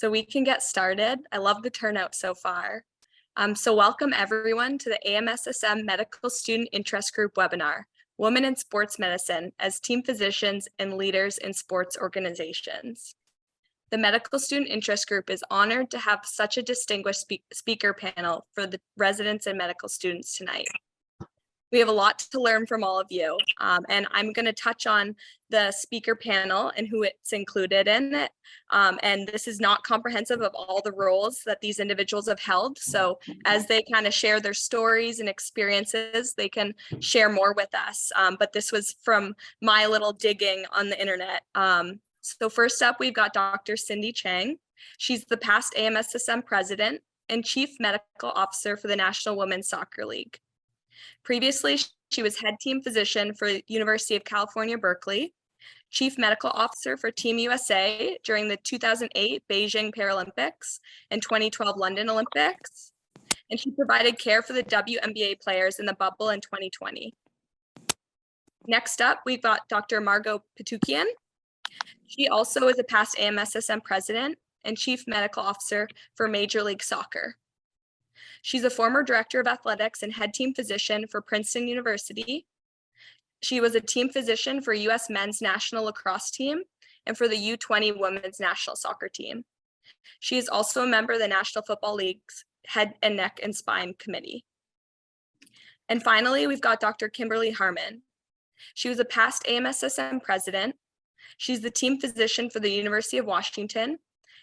so we can get started. I love the turnout so far. So welcome everyone to the AMSSM Medical Student Interest Group webinar, Women in Sports Medicine as Team Physicians and Leaders in Sports Organizations. The Medical Student Interest Group is honored to have such a distinguished speaker panel for the residents and medical students tonight. We have a lot to learn from all of you, and I'm going to touch on the speaker panel and who it's included in it. And this is not comprehensive of all the roles that these individuals have held. So as they kind of share their stories and experiences, they can share more with us. But this was from my little digging on the internet. So first up, we've got Dr. Cindy Chang. She's the past AMSSM President and Chief Medical Officer for the National Women's Soccer League. Previously, she was head team physician for University of California, Berkeley, chief medical officer for Team USA during the 2008 Beijing Paralympics and 2012 London Olympics, and she provided care for the WNBA players in the bubble in 2020. Next up, we've got Dr. Margot Putukian. She also is a past AMSSM president and chief medical officer for Major League Soccer. She's a former director of athletics and head team physician for Princeton University. She was a team physician for U.S. men's national lacrosse team and for the U20 women's national soccer team. She is also a member of the National Football League's Head and Neck and Spine Committee. And finally, we've got Dr. Kimberly Harmon. She was a past AMSSM president. She's the team physician for the University of Washington,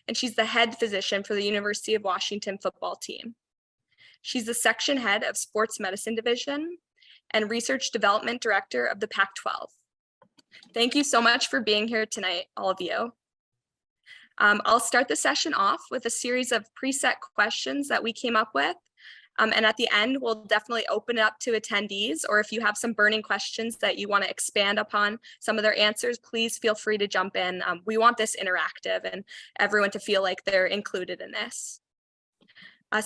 and she's the head physician for the University of Washington football team. She's the section head of Sports Medicine Division and Research Development Director of the Pac-12. Thank you so much for being here tonight, all of you. I'll start the session off with a series of preset questions that we came up with. And at the end, we'll definitely open it up to attendees, or if you have some burning questions that you want to expand upon some of their answers, please feel free to jump in. We want this interactive and everyone to feel like they're included in this.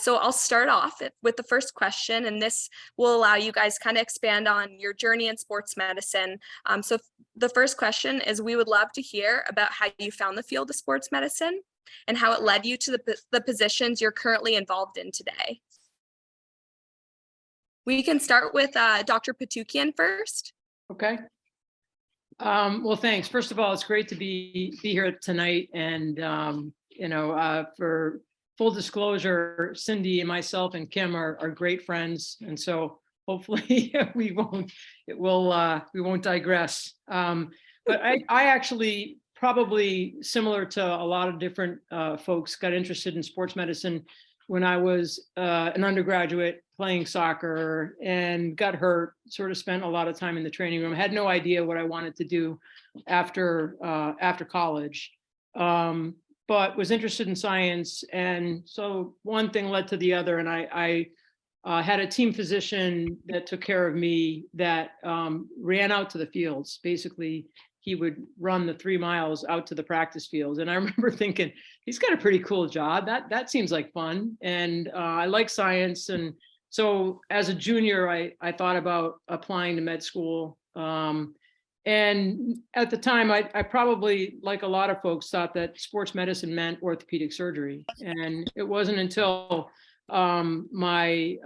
So I'll start off with the first question, and this will allow you guys kind of expand on your journey in sports medicine. So the first question is, we would love to hear about how you found the field of sports medicine and how it led you to the positions you're currently involved in today. We can start with Dr. Putukian first. Okay. Well, thanks. First of all, it's great to be here tonight, and for full disclosure, Cindy and myself and Kim are great friends, and so hopefully we won't digress. But I actually, probably similar to a lot of different folks, got interested in sports medicine when I was an undergraduate playing soccer and got hurt. Sort of spent a lot of time in the training room. Had no idea what I wanted to do after college. But was interested in science, and so one thing led to the other, and I had a team physician that took care of me that ran out to the fields. Basically, he would run the 3 miles out to the practice fields, and I remember thinking, he's got a pretty cool job. That seems like fun, and I like science, and so as a junior, I thought about applying to med school. And at the time, I probably, like a lot of folks, thought that sports medicine meant orthopedic surgery. And it wasn't until my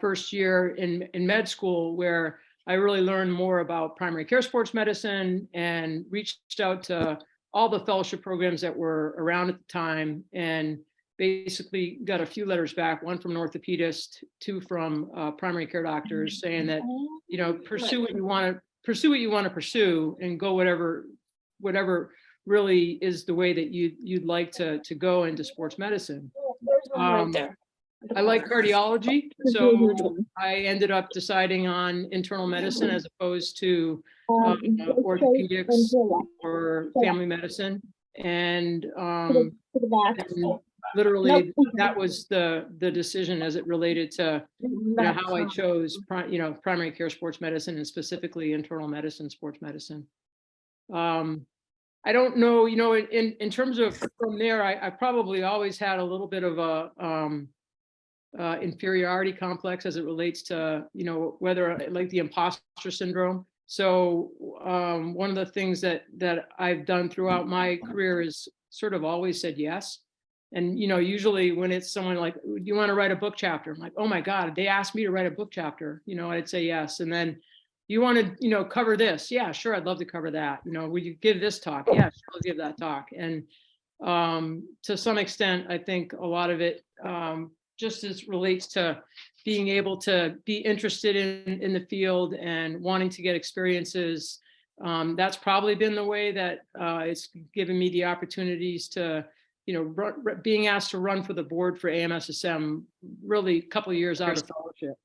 first year in med school where I really learned more about primary care sports medicine and reached out to all the fellowship programs that were around at the time, and basically got a few letters back, one from an orthopedist, 2 from primary care doctors, saying that, pursue what you want to pursue, and go whatever really is the way that you'd like to go into sports medicine. I like cardiology, so I ended up deciding on internal medicine as opposed to orthopedics or family medicine, and literally that was the decision as it related to how I chose primary care sports medicine, and specifically internal medicine sports medicine. I don't know, in terms of from there, I probably always had a little bit of a inferiority complex as it relates to whether, like, the imposter syndrome. So one of the things that I've done throughout my career is sort of always said yes. And, usually when it's someone like, do you want to write a book chapter? I'm like, oh my God, they asked me to write a book chapter, I'd say yes. And then you want to, cover this? Yeah, sure. I'd love to cover that. Would you give this talk? Yeah, sure, I'll give that talk. And to some extent, I think a lot of it just as relates to being able to be interested in the field and wanting to get experiences. That's probably been the way that it's given me the opportunities to, being asked to run for the board for AMSSM really a couple of years out of fellowship.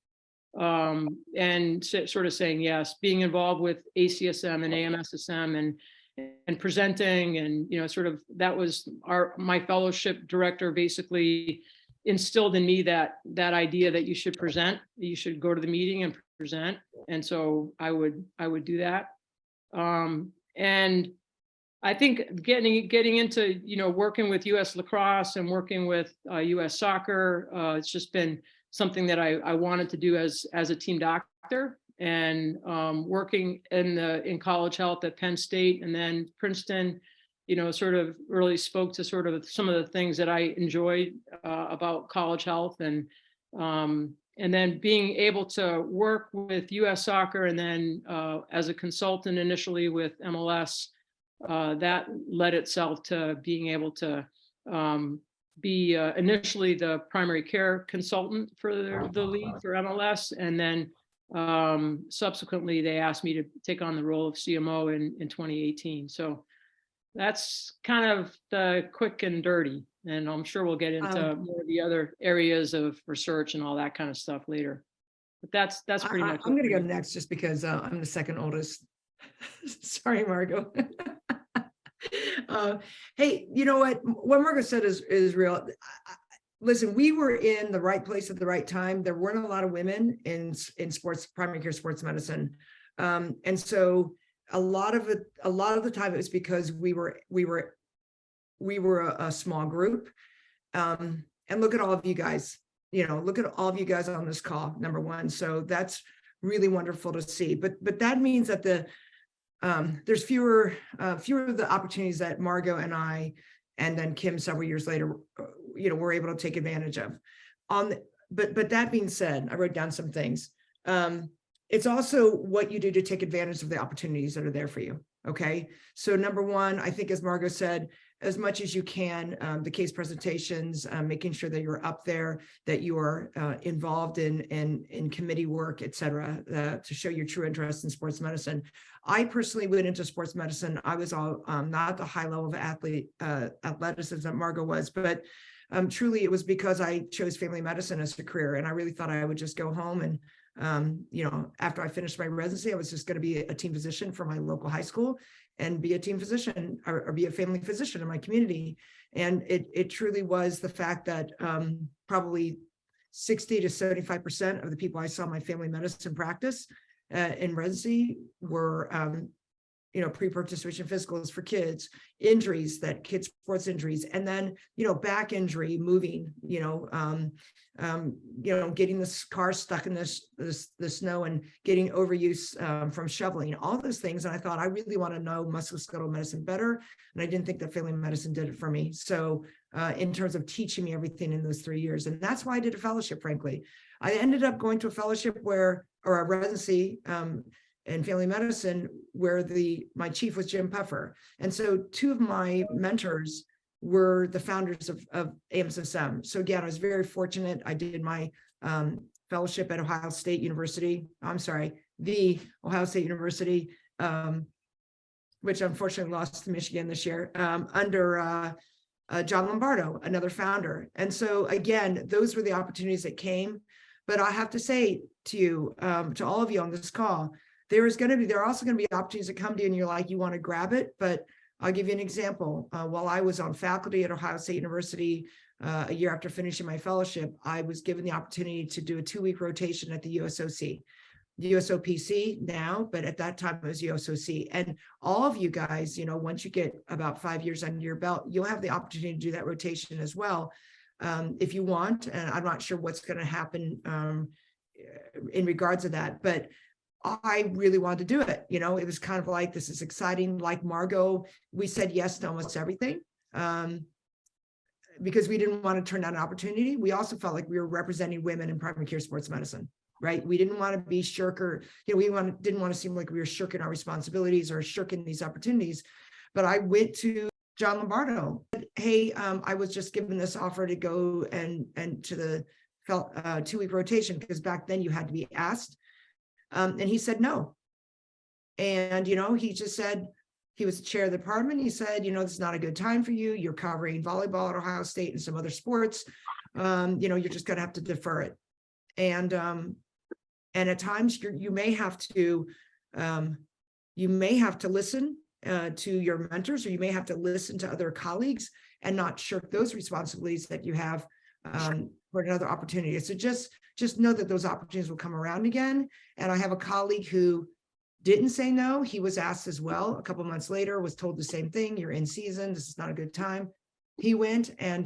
And sort of saying yes, being involved with ACSM and AMSSM and presenting, and sort of that was my fellowship director basically instilled in me that idea that you should present, you should go to the meeting and present, and so I would do that. And I think getting into working with U.S. lacrosse and working with U.S. soccer, it's just been something that I wanted to do as a team doctor, and working in college health at Penn State and then Princeton, sort of really spoke to sort of some of the things that I enjoyed about college health, and then being able to work with U.S. soccer, and then as a consultant initially with MLS, that led itself to being able to be initially the primary care consultant for the league for MLS, and then subsequently they asked me to take on the role of CMO in 2018. So that's kind of the quick and dirty, and I'm sure we'll get into more of the other areas of research and all that kind of stuff later. But that's pretty much. I'm going to go next just because I'm the second oldest. Sorry, Margot. Hey, you know what Margot said is real. Listen, we were in the right place at the right time. There weren't a lot of women in sports, primary care sports medicine, and so a lot of the time it was because we were a small group. And look at all of you guys. Look at all of you guys on this call. Number one, so that's really wonderful to see. But that means that there's fewer of the opportunities that Margot and I, and then Kim several years later, were able to take advantage of. But that being said, I wrote down some things. It's also what you do to take advantage of the opportunities that are there for you. Okay. So number one, I think, as Margot said, as much as you can, the case presentations, making sure that you're up there, that you are involved in committee work, et cetera, to show your true interest in sports medicine. I personally went into sports medicine. I was not the high level of athleticism that Margot was, but truly it was because I chose family medicine as a career. And I really thought I would just go home and after I finished my residency, I was just going to be a team physician for my local high school and be a team physician or be a family physician in my community. And it truly was the fact that probably 60 to 75% of the people I saw in my family medicine practice in residency were pre-participation physicals for kids, injuries, kids sports injuries, and then back injury, moving, getting this car stuck in the snow and getting overuse from shoveling, all those things. And I thought, I really want to know musculoskeletal medicine better, and I didn't think that family medicine did it for me. So in terms of teaching me everything in those 3 years, and that's why I did a fellowship. Frankly, I ended up going to a fellowship or a residency in family medicine where my chief was Jim Puffer. And so two of my mentors were the founders of AMSSM. So again, I was very fortunate. I did my fellowship at Ohio State University. The Ohio State University, which unfortunately lost to Michigan this year, under John Lombardo, another founder. And so again, those were the opportunities that came. But I have to say to you, to all of you on this call, there are also going to be opportunities that come to you and you're like, you want to grab it. But I'll give you an example. While I was on faculty at Ohio State University, a year after finishing my fellowship, I was given the opportunity to do a 2-week rotation at the USOC, the USOPC now, but at that time it was USOC. And all of you guys, once you get about 5 years under your belt, you'll have the opportunity to do that rotation as well, if you want. And I'm not sure what's going to happen in regards to that, but I really wanted to do it. You know, it was kind of like, this is exciting. Like Margot, we said yes to almost everything. Because we didn't want to turn down an opportunity. We also felt like we were representing women in primary care sports medicine, right? We didn't want to be shirker, you know, didn't want to seem like we were shirking our responsibilities or shirking these opportunities. But I went to John Lombardo, hey, I was just given this offer to go and to the 2-week rotation, because back then you had to be asked. And he said no. And, you know, he just said, he was the chair of the department. He said, you know, this is not a good time for you. You're covering volleyball at Ohio State and some other sports. You know, you're just going to have to defer it. And at times you may have to listen to your mentors, or you may have to listen to other colleagues and not shirk those responsibilities that you have for another opportunity. So just know that those opportunities will come around again. And I have a colleague who didn't say no. He was asked as well. A couple of months later, was told the same thing. You're in season. This is not a good time. He went, and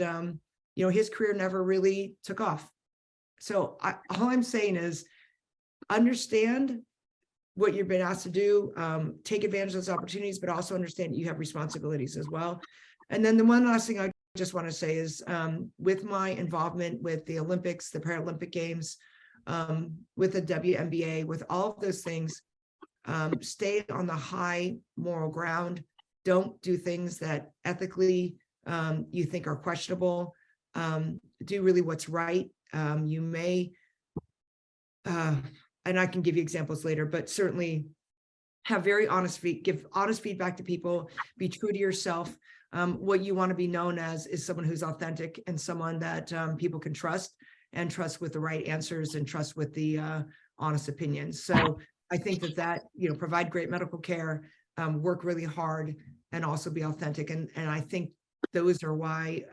you know, his career never really took off. So all I'm saying is, understand what you've been asked to do. Take advantage of those opportunities, but also understand you have responsibilities as well. And then the one last thing I just want to say is, with my involvement with the Olympics, the Paralympic Games, with the WNBA, with all of those things, stay on the high moral ground. Don't do things that ethically you think are questionable. Do really what's right. You may, and I can give you examples later, but certainly have very honest give honest feedback to people. Be true to yourself. What you want to be known as is someone who's authentic and someone that people can trust, and trust with the right answers, and trust with the honest opinions. So I think that, you know, provide great medical care, work really hard, and also be authentic. And I think those are why,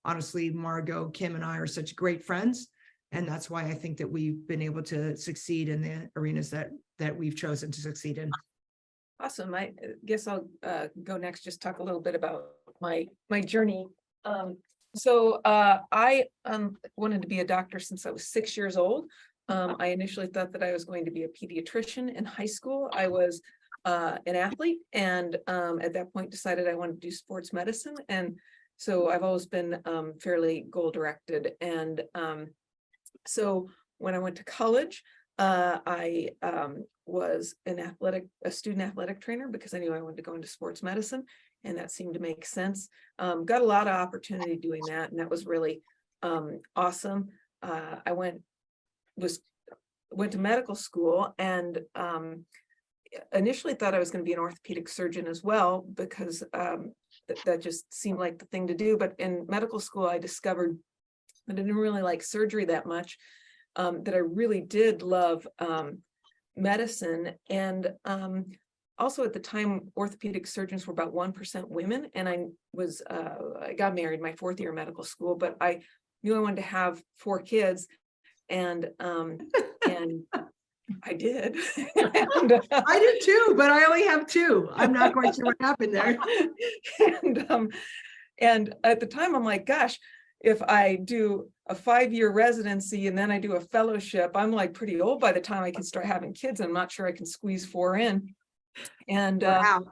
honestly, Margot, Kim, and I are such great friends. And that's why I think that we've been able to succeed in the arenas that we've chosen to succeed in. Awesome. I guess I'll go next, just talk a little bit about my journey. So I wanted to be a doctor since I was 6 years old. I initially thought that I was going to be a pediatrician. In high school. I was an athlete, and at that point decided I wanted to do sports medicine. And so I've always been fairly goal directed. And so when I went to college, I was a student athletic trainer, because I knew I wanted to go into sports medicine, and that seemed to make sense. Got a lot of opportunity doing that, and that was really awesome. I went to medical school, and initially thought I was going to be an orthopedic surgeon as well, because that just seemed like the thing to do. But in medical school, I discovered that I didn't really like surgery that much, that I really did love medicine. And also at the time, orthopedic surgeons were about 1% women. And I got married my 4th year of medical school, but I knew I wanted to have 4 kids. And I did. I did too, but I only have 2. I'm not quite sure what happened there. And at the time, I'm like, gosh, if I do a 5-year residency and then I do a fellowship, I'm like pretty old by the time I can start having kids. I'm not sure I can squeeze 4 in. And Wow.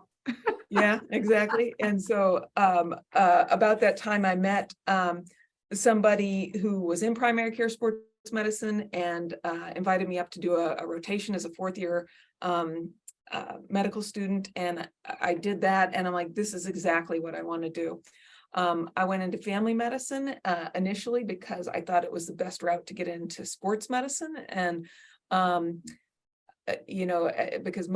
yeah, exactly. And so about that time, I met somebody who was in primary care sports medicine, and invited me up to do a rotation as a 4th year medical student. And I did that, and I'm like, this is exactly what I want to do. I went into family medicine initially because I thought it was the best route to get into sports medicine. And you know, because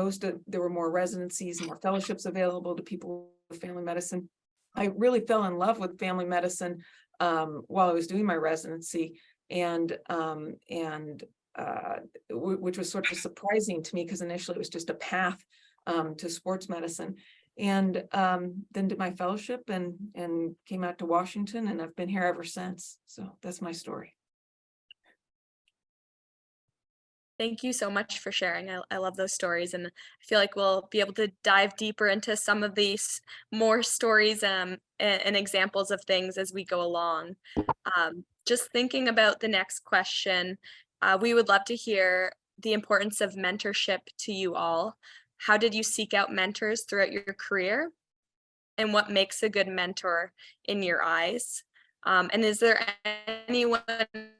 there were more residencies, more fellowships available to people with family medicine. I really fell in love with family medicine while I was doing my residency, and which was sort of surprising to me, because initially it was just a path to sports medicine. And then did my fellowship and came out to Washington, and I've been here ever since. So that's my story. Thank you so much for sharing. I love those stories, and I feel like we'll be able to dive deeper into some of these more stories and examples of things as we go along. Just thinking about the next question, we would love to hear the importance of mentorship to you all. How did you seek out mentors throughout your career? And what makes a good mentor in your eyes? And is there anyone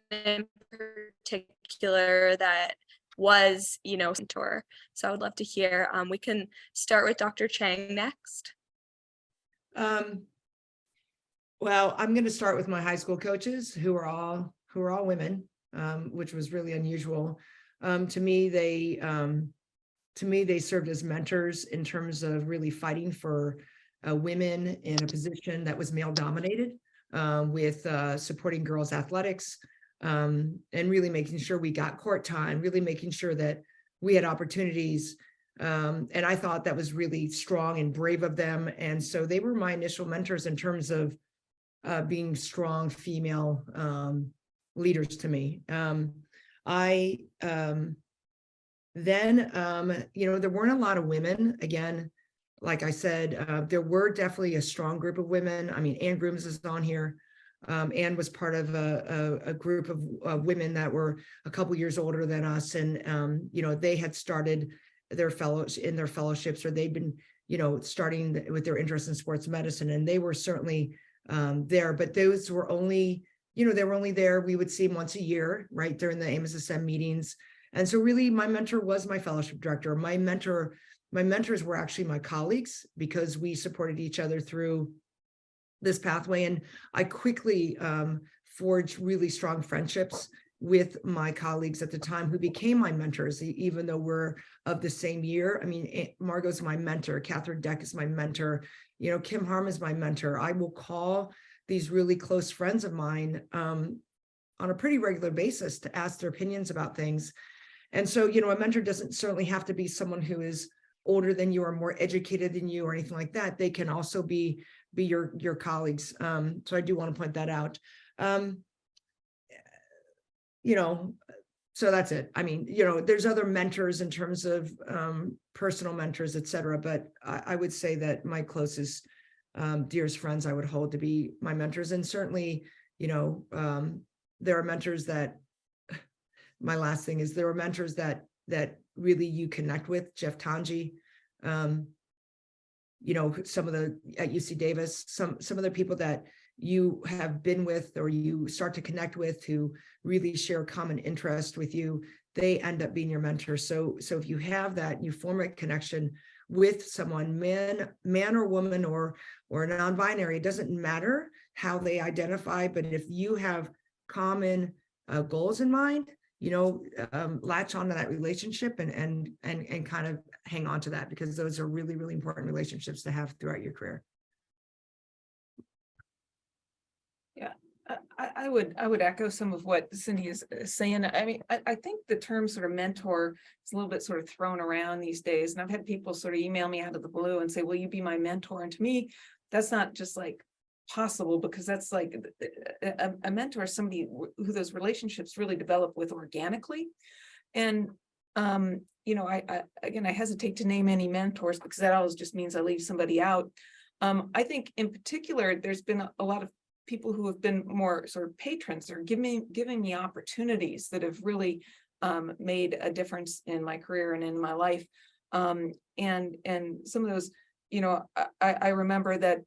in particular that was, mentor? So I would love to hear. We can start with Dr. Chang next. Well, I'm going to start with my high school coaches, who are all women, which was really unusual. To me, they served as mentors in terms of really fighting for women in a position that was male dominated, with supporting girls' athletics, and really making sure we got court time, really making sure that we had opportunities. And I thought that was really strong and brave of them. And so they were my initial mentors in terms of being strong female leaders to me. Then, there weren't a lot of women. Again, like I said, there were definitely a strong group of women. I mean, Ann Grooms is on here. Ann was part of a group of women that were a couple years older than us. And, they had started their fellowships, or they'd been, starting with their interest in sports medicine. And they were certainly there, but those were only, they were only there. We would see them once a year, right, during the AMSSM meetings. And so really my mentor was my fellowship director. My mentors were actually my colleagues, because we supported each other through this pathway. And I quickly forged really strong friendships with my colleagues at the time, who became my mentors, even though we're of the same year. I mean, Margot's my mentor. Catherine Deck is my mentor. Kim Harmon is my mentor. I will call these really close friends of mine on a pretty regular basis to ask their opinions about things. And so, a mentor doesn't certainly have to be someone who is older than you or more educated than you or anything like that. They can also be your colleagues. So I do want to point that out. So that's it. I mean, there's other mentors in terms of personal mentors, et cetera, but I would say that my closest, dearest friends I would hold to be my mentors. And certainly, there are mentors that, my last thing is, there are mentors that really you connect with. Jeff Tanji, some of the at UC Davis, some of the people that you have been with or you start to connect with, who really share common interest with you, they end up being your mentor. So if you have that, you form a connection with someone, man or woman or non-binary, it doesn't matter how they identify, but if you have common goals in mind, latch onto that relationship and kind of hang on to that, because those are really, really important relationships to have throughout your career. Yeah, I would echo some of what Cindy is saying. I mean, I think the term sort of mentor is a little bit sort of thrown around these days. And I've had people sort of email me out of the blue and say, will you be my mentor? And to me, that's not just like possible, because that's like a mentor is somebody who those relationships really develop with organically. And I hesitate to name any mentors, because that always just means I leave somebody out. I think in particular, there's been a lot of people who have been more sort of patrons, or giving me opportunities that have really made a difference in my career and in my life. And some of those, I remember that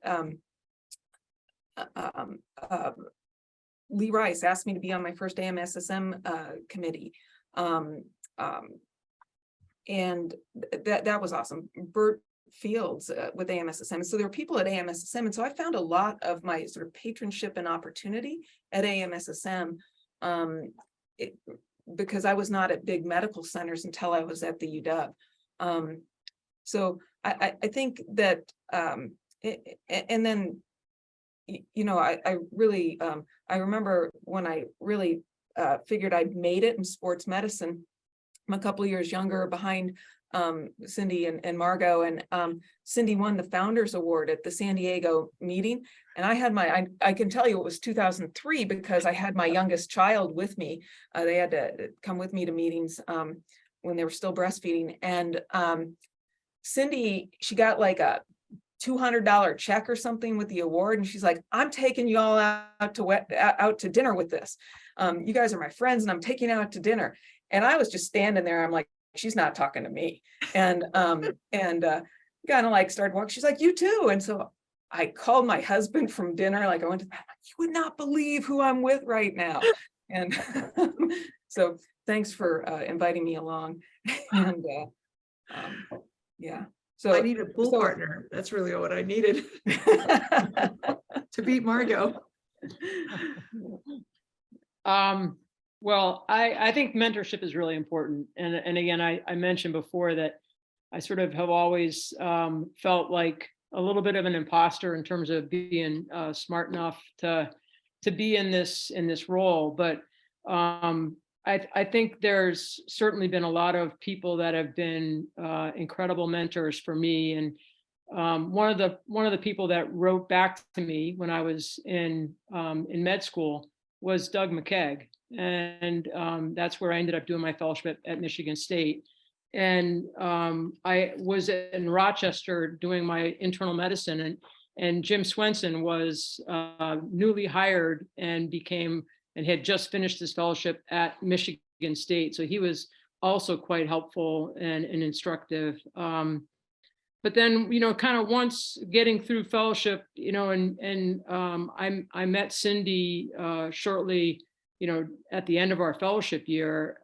Lee Rice asked me to be on my first AMSSM committee. And that was awesome. Bert Fields with AMSSM. So there were people at AMSSM. And so I found a lot of my sort of patronship and opportunity at AMSSM, because I was not at big medical centers until I was at the UW. So I think that, and then, I really, I remember when I really figured I'd made it in sports medicine. I'm a couple of years younger behind Cindy and Margot, and Cindy won the Founders Award at the San Diego meeting. And I had I can tell you it was 2003, because I had my youngest child with me. They had to come with me to meetings when they were still breastfeeding. And Cindy, she got like a $200 check or something with the award. And she's like, I'm taking you all out to dinner with this. You guys are my friends and I'm taking you out to dinner. And I was just standing there. I'm like, she's not talking to me. And kind of like started walking. She's like, you too. And so I called my husband from dinner. Like I went to, you would not believe who I'm with right now. And so thanks for inviting me along. And yeah. So I need a pool partner. That's really what I needed to beat Margot. Well, I think mentorship is really important. And again, I mentioned before that I sort of have always felt like a little bit of an imposter in terms of being smart enough to be in this role. But I think there's certainly been a lot of people that have been incredible mentors for me. And one of the people that wrote back to me when I was in med school was Doug McKeag. And that's where I ended up doing my fellowship at Michigan State. And I was in Rochester doing my internal medicine, and Jim Swenson was newly hired and had just finished his fellowship at Michigan State. So he was also quite helpful and instructive. But then, kind of once getting through fellowship, I met Cindy shortly, at the end of our fellowship year.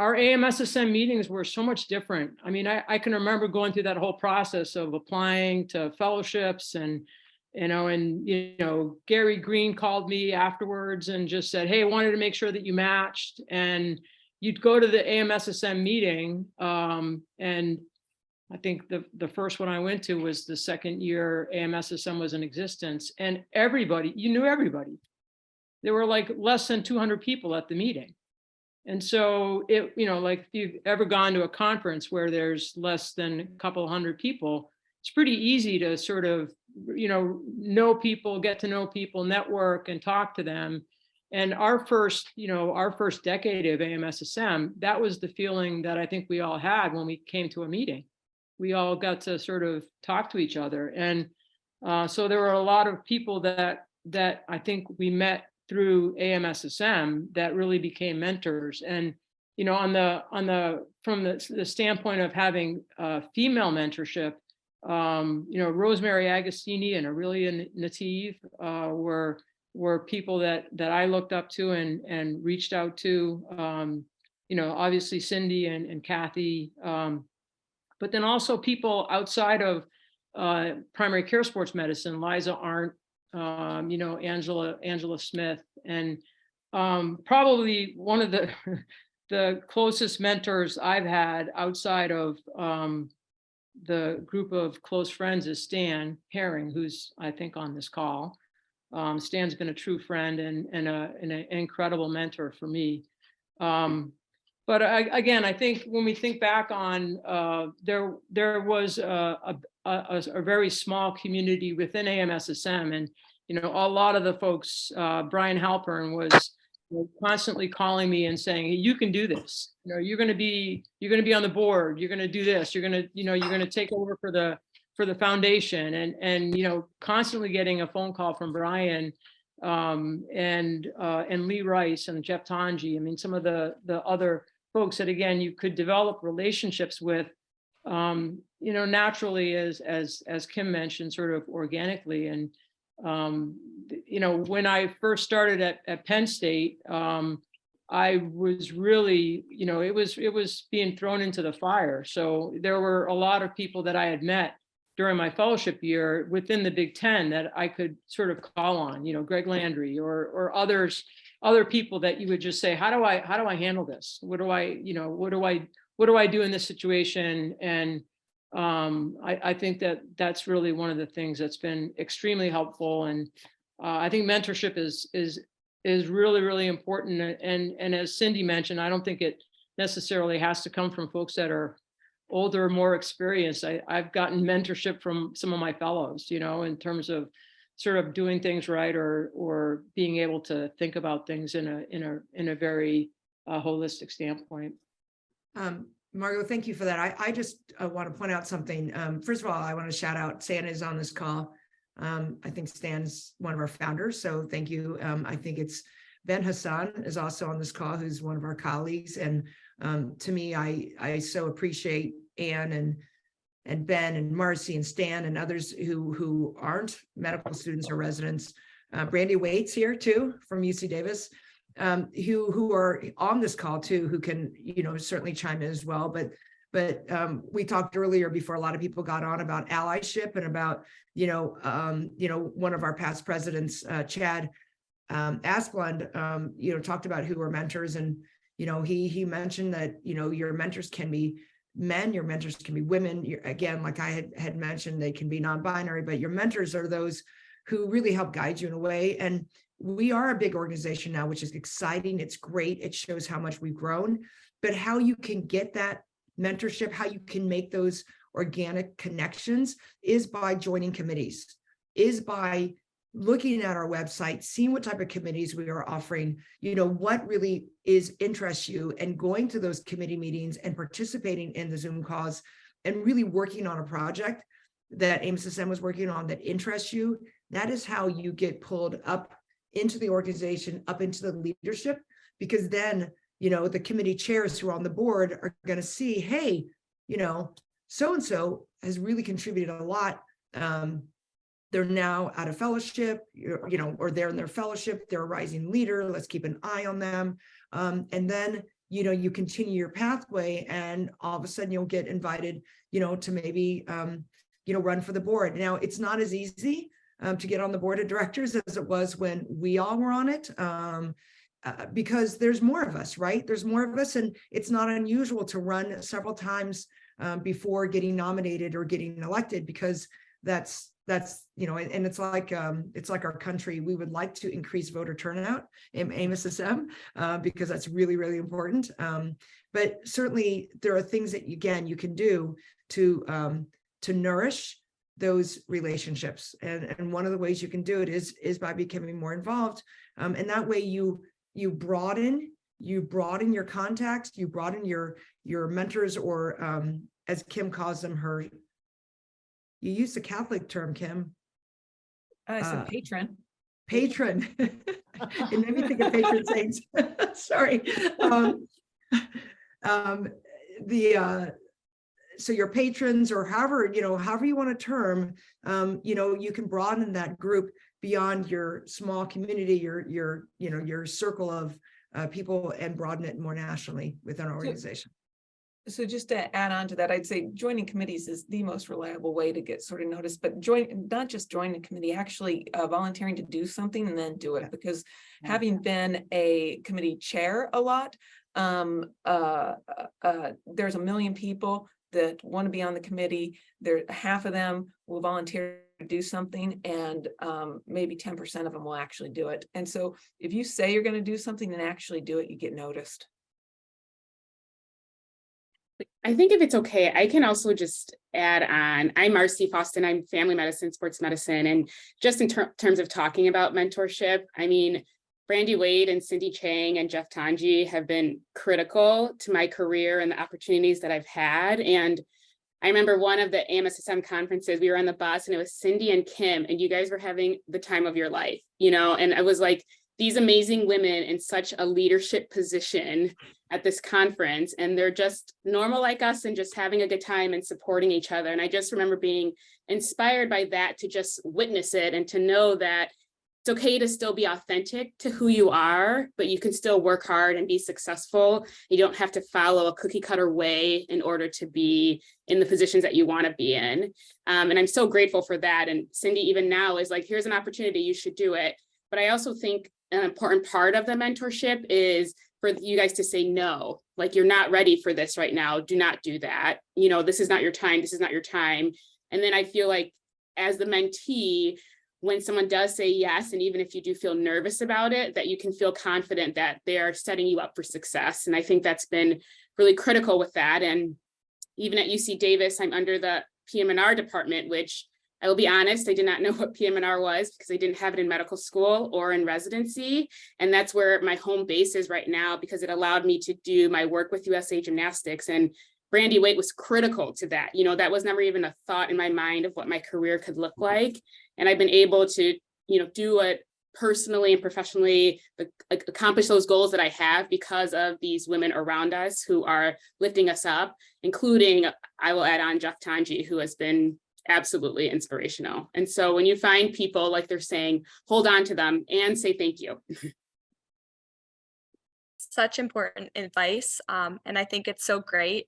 Our AMSSM meetings were so much different. I mean, I can remember going through that whole process of applying to fellowships and Gary Green called me afterwards and just said, hey, I wanted to make sure that you matched. And you'd go to the AMSSM meeting. And I think the first one I went to was the second year AMSSM was in existence, and you knew everybody. There were like less than 200 people at the meeting. And so like if you've ever gone to a conference where there's less than a couple hundred people, it's pretty easy to sort of, know people, get to know people, network and talk to them. And our first decade of AMSSM, that was the feeling that I think we all had when we came to a meeting. We all got to sort of talk to each other. And so there were a lot of people that I think we met through AMSSM that really became mentors. And from the standpoint of having female mentorship, Rosemary Agostini and Aurelia Nativ were people that I looked up to and reached out to. Obviously Cindy and Kathy, but then also people outside of primary care sports medicine, Liza Arndt, Angela Smith, and probably one of the closest mentors I've had outside of the group of close friends is Stan Herring, who's I think on this call. Stan's been a true friend and an incredible mentor for me. But again, I think when we think back on there was a very small community within AMSSM, and a lot of the folks, Brian Halpern was constantly calling me and saying, hey, you can do this. You're going to be on the board. You're going to do this. You're going to take over for the foundation, and constantly getting a phone call from Brian and Lee Rice and Jeff Tanji. I mean, some of the other folks that again you could develop relationships with, naturally as Kim mentioned, sort of organically. And when I first started at Penn State, I was really, it was being thrown into the fire. So there were a lot of people that I had met during my fellowship year within the Big Ten that I could sort of call on, Greg Landry or other people that you would just say, how do I handle this? What do I do in this situation? And I think that's really one of the things that's been extremely helpful. And I think mentorship is really, really important. And as Cindy mentioned, I don't think it necessarily has to come from folks that are older, more experienced. I've gotten mentorship from some of my fellows, in terms of sort of doing things right or being able to think about things in a very holistic standpoint. Margot, thank you for that. I just want to point out something. First of all, I want to shout out Stan is on this call. I think Stan's one of our founders, so thank you. I think it's Ben Hassan is also on this call, who's one of our colleagues. And to me, I so appreciate Anne and Ben and Marcy and Stan and others who aren't medical students or residents. Brandy Waite's here too from UC Davis, who are on this call too, who can, certainly chime in as well. But we talked earlier before a lot of people got on about allyship and about, one of our past presidents, Chad Asplund, talked about who were mentors. And, he mentioned that, your mentors can be men, your mentors can be women. Again, like I had mentioned, they can be non-binary, but your mentors are those who really help guide you in a way. And we are a big organization now, which is exciting. It's great. It shows how much we've grown, but how you can get that mentorship, how you can make those organic connections is by joining committees, is by looking at our website, seeing what type of committees we are offering, what really interests you, and going to those committee meetings and participating in the Zoom calls and really working on a project that AMSSM was working on that interests you. That is how you get pulled up into the organization, up into the leadership, because then, the committee chairs who are on the board are going to see, hey, so-and-so has really contributed a lot. They're now out of fellowship, or they're in their fellowship, they're a rising leader. Let's keep an eye on them. And then, you continue your pathway, and all of a sudden you'll get invited, to maybe, run for the board. Now, it's not as easy to get on the board of directors as it was when we all were on it, because there's more of us, right? There's more of us, and it's not unusual to run several times before getting nominated or getting elected, because that's and it's like our country. We would like to increase voter turnout in AMSSM because that's really, really important. But certainly there are things that you can do to nourish those relationships, and one of the ways you can do it is by becoming more involved, and that way you broaden your contacts, you broaden your mentors, or as Kim calls them, you used the Catholic term, Kim. I said patron. Patron. It made me think of patron saints. Sorry. So your patrons, or however you want to term, you can broaden that group beyond your small community, your circle of people, and broaden it more nationally within our organization. So just to add on to that, I'd say joining committees is the most reliable way to get sort of noticed, but not just join a committee, actually volunteering to do something and then do it. Because having been a committee chair a lot, there's a million people that want to be on the committee. Half of them will volunteer to do something, and maybe 10% of them will actually do it. And so if you say you're going to do something and actually do it, you get noticed. I think if it's okay, I can also just add on. I'm Marcy Faustin. I'm family medicine, sports medicine. And just in terms of talking about mentorship, I mean, Brandy Wade and Cindy Chang and Jeff Tanji have been critical to my career and the opportunities that I've had. And I remember one of the AMSSM conferences, we were on the bus, and it was Cindy and Kim, and you guys were having the time of your life, and I was like, these amazing women in such a leadership position at this conference, and they're just normal like us and just having a good time and supporting each other. And I just remember being inspired by that, to just witness it and to know that it's okay to still be authentic to who you are, but you can still work hard and be successful. You don't have to follow a cookie cutter way in order to be in the positions that you want to be in. And I'm so grateful for that. And Cindy, even now, is like, here's an opportunity, you should do it. But I also think an important part of the mentorship is for you guys to say no, like, you're not ready for this right now. Do not do that. This is not your time. This is not your time. And then I feel like as the mentee, when someone does say yes, and even if you do feel nervous about it, that you can feel confident that they are setting you up for success. And I think that's been really critical with that. And even at UC Davis, I'm under the PM&R department, which I will be honest, I did not know what PM&R was because I didn't have it in medical school or in residency. And that's where my home base is right now, because it allowed me to do my work with USA Gymnastics. And Brandy Waite was critical to that. That was never even a thought in my mind of what my career could look like. And I've been able to, do what personally and professionally accomplish those goals that I have because of these women around us who are lifting us up, including, I will add on, Jeff Tanji, who has been absolutely inspirational. And so when you find people, like they're saying, hold on to them and say thank you. Such important advice. And I think it's so great.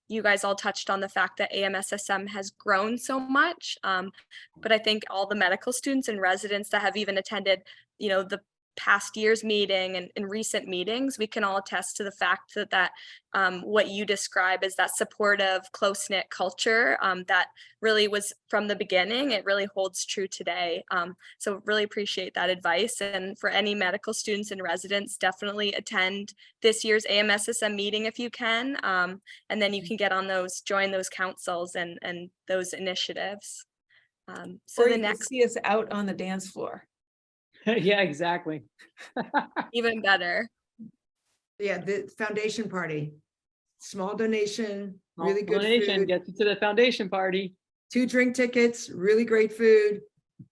You guys all touched on the fact that AMSSM has grown so much. But I think all the medical students and residents that have even attended, the past year's meeting and in recent meetings, we can all attest to the fact that what you describe as that supportive, close-knit culture that really was from the beginning, it really holds true today. So really appreciate that advice. And for any medical students and residents, definitely attend this year's AMSSM meeting if you can. And then you can get on join those councils and those initiatives. So Or the you can next, see us out on the dance floor. Yeah, exactly. even better. Yeah, the foundation party, small donation, Small really good donation food, gets you to the foundation party. 2 drink tickets, really great food,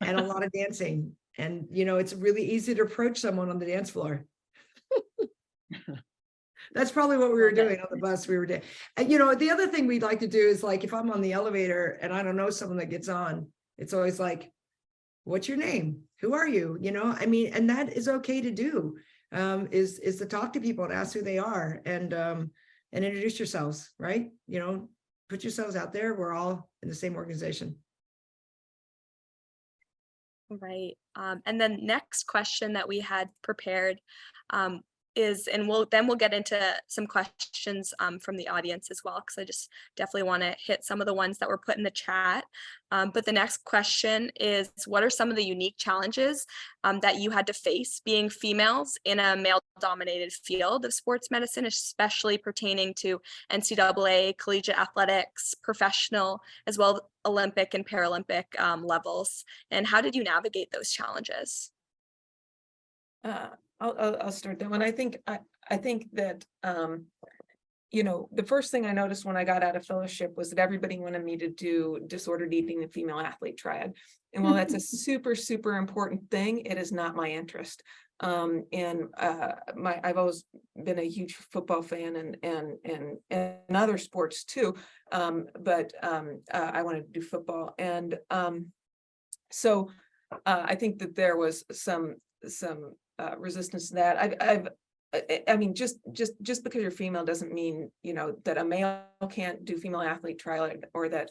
and a lot of dancing. And, it's really easy to approach someone on the dance floor. That's probably what we were doing on the bus. We were doing. And, the other thing we'd like to do is, like, if I'm on the elevator and I don't know someone that gets on, it's always like, what's your name? Who are you? And that is okay to do, is to talk to people and ask who they are and introduce yourselves, right? Put yourselves out there. We're all in the same organization. Right. And then next question that we had prepared is, and we'll get into some questions from the audience as well, because I just definitely want to hit some of the ones that were put in the chat. But the next question is, what are some of the unique challenges that you had to face being females in a male-dominated field of sports medicine, especially pertaining to NCAA, collegiate athletics, professional, as well as Olympic and Paralympic levels? And how did you navigate those challenges? I'll start that one. I think that the first thing I noticed when I got out of fellowship was that everybody wanted me to do disordered eating and female athlete triad. And while that's a super, super important thing, it is not my interest. I've always been a huge football fan and other sports too. But I wanted to do football. And so I think that there was some resistance to that. I mean, just because you're female doesn't mean, that a male can't do female athlete triad or that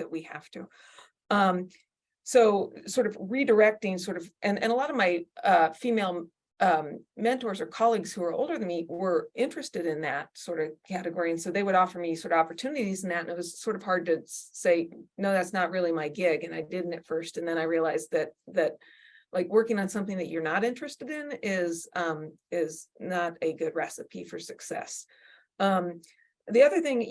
we have to. So sort of redirecting and a lot of my female mentors or colleagues who are older than me were interested in that sort of category. And so they would offer me sort of opportunities in that. And it was sort of hard to say, no, that's not really my gig. And I didn't at first. And then I realized that like working on something that you're not interested in is not a good recipe for success. The other thing,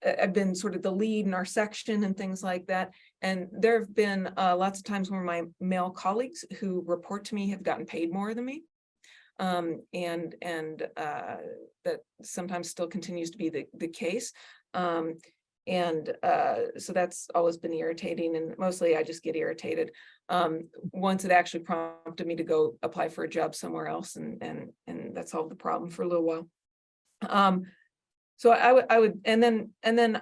I've been sort of the lead in our section and things like that. And there have been lots of times where my male colleagues who report to me have gotten paid more than me. And that sometimes still continues to be the case. So that's always been irritating, and mostly I just get irritated. Once it actually prompted me to go apply for a job somewhere else, and that solved the problem for a little while. So I would, and then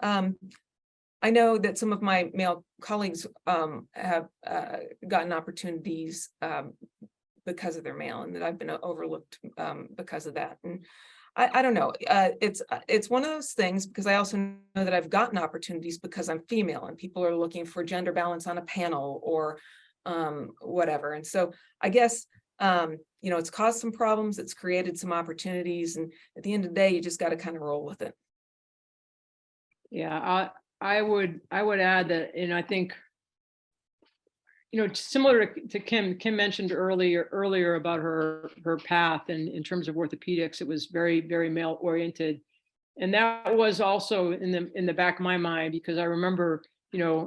I know that some of my male colleagues have gotten opportunities because of their male, and that I've been overlooked because of that. And I don't know. It's one of those things, because I also know that I've gotten opportunities because I'm female and people are looking for gender balance on a panel or whatever. And so I guess, it's caused some problems. It's created some opportunities. And at the end of the day, you just got to kind of roll with it. Yeah, I would add that, and I think, similar to Kim mentioned earlier about her path, and in terms of orthopedics, it was very, very male oriented. And that was also in the back of my mind, because I remember,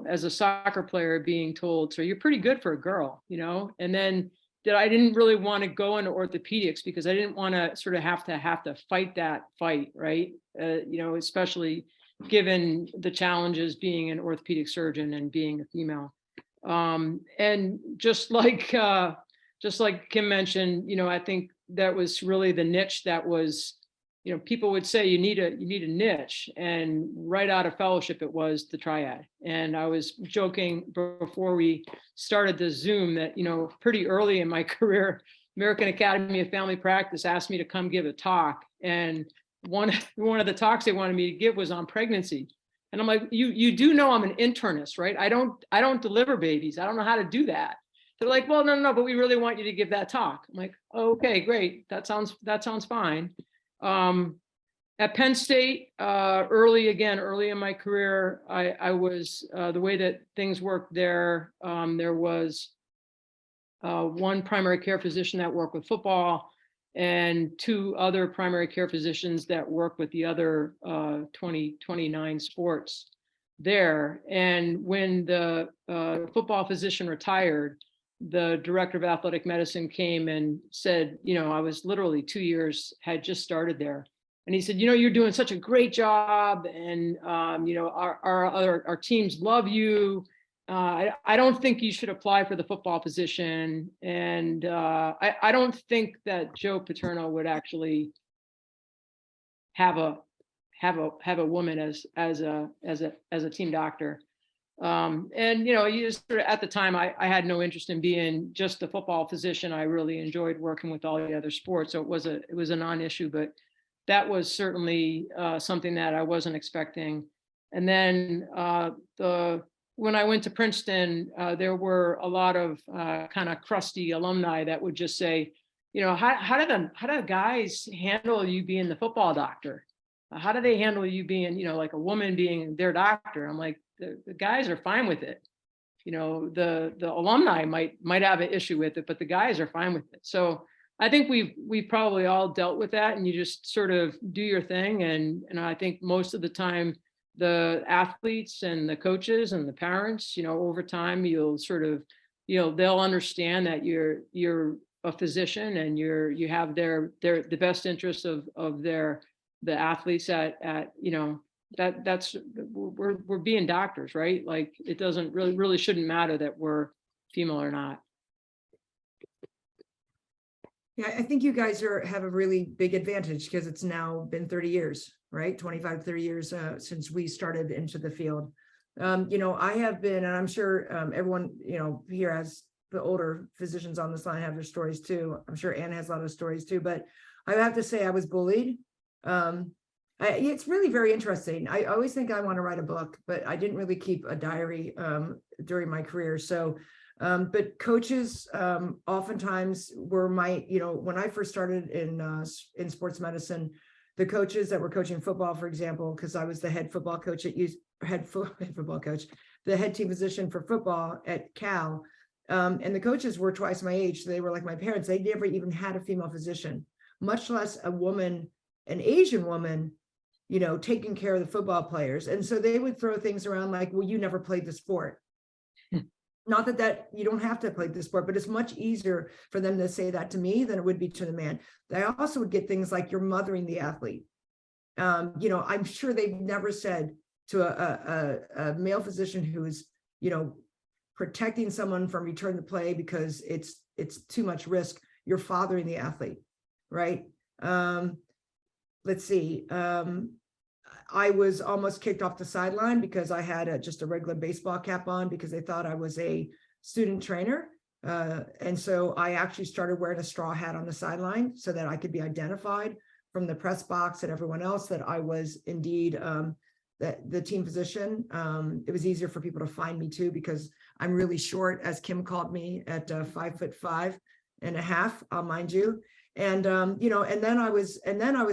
as a soccer player being told, so you're pretty good for a girl, and then that I didn't really want to go into orthopedics because I didn't want to sort of have to fight that fight, right? Especially given the challenges being an orthopedic surgeon and being a female. And just like Kim mentioned, I think that was really the niche that was, people would say you need a niche, and right out of fellowship, it was the triad. And I was joking before we started the Zoom that, pretty early in my career, American Academy of Family Practice asked me to come give a talk. And one of the talks they wanted me to give was on pregnancy. And I'm like, you do know I'm an internist, right? I don't deliver babies. I don't know how to do that. They're like, well, no, but we really want you to give that talk. I'm like, oh, okay, great. That sounds fine. At Penn State, early in my career, I was, the way that things worked there, there was one primary care physician that worked with football and 2 other primary care physicians that work with the other 29 sports there. And when the football physician retired, the director of athletic medicine came and said, I was literally 2 years, had just started there. And he said, you're doing such a great job. And, our teams love you. I don't think you should apply for the football position. And I don't think that Joe Paterno would actually have a woman as a team doctor. And you just sort of, at the time, I had no interest in being just the football physician. I really enjoyed working with all the other sports, so it was a non-issue. But that was certainly something that I wasn't expecting. And then when I went to Princeton, there were a lot of kind of crusty alumni that would just say, how do the guys handle you being the football doctor? How do they handle you being, like a woman being their doctor? I'm like, the guys are fine with it. The alumni might have an issue with it, but the guys are fine with it. So I think we've probably all dealt with that, and you just sort of do your thing. And I think most of the time, the athletes and the coaches and the parents, over time, you'll sort of, they'll understand that you're a physician and you have the best interests of the athletes at that's we're being doctors, right? Like, it doesn't really shouldn't matter that we're female or not. Yeah, I think you guys have a really big advantage because it's now been 30 years, right? 25, 30 years since we started into the field. I have been, and I'm sure everyone, here has the older physicians on this line have their stories too. I'm sure Ann has a lot of stories too, but I have to say I was bullied. It's really very interesting. I always think I want to write a book, but I didn't really keep a diary during my career. So, but coaches oftentimes were when I first started in sports medicine, the coaches that were coaching football, for example, because I was the head football coach the head team physician for football at Cal, and the coaches were twice my age. So they were like my parents. They never even had a female physician, much less a woman, an Asian woman, taking care of the football players. And so they would throw things around like, well, you never played the sport. Not that you don't have to play the sport, but it's much easier for them to say that to me than it would be to the man. They also would get things like, you're mothering the athlete. I'm sure they've never said to a male physician who's, protecting someone from return to play because it's too much risk, you're fathering the athlete, right? Let's see. I was almost kicked off the sideline because I had just a regular baseball cap on because they thought I was a student trainer. And so I actually started wearing a straw hat on the sideline so that I could be identified from the press box and everyone else that I was indeed the team physician. It was easier for people to find me too, because I'm really short, as Kim called me, at 5'5.5", mind you. And and then I was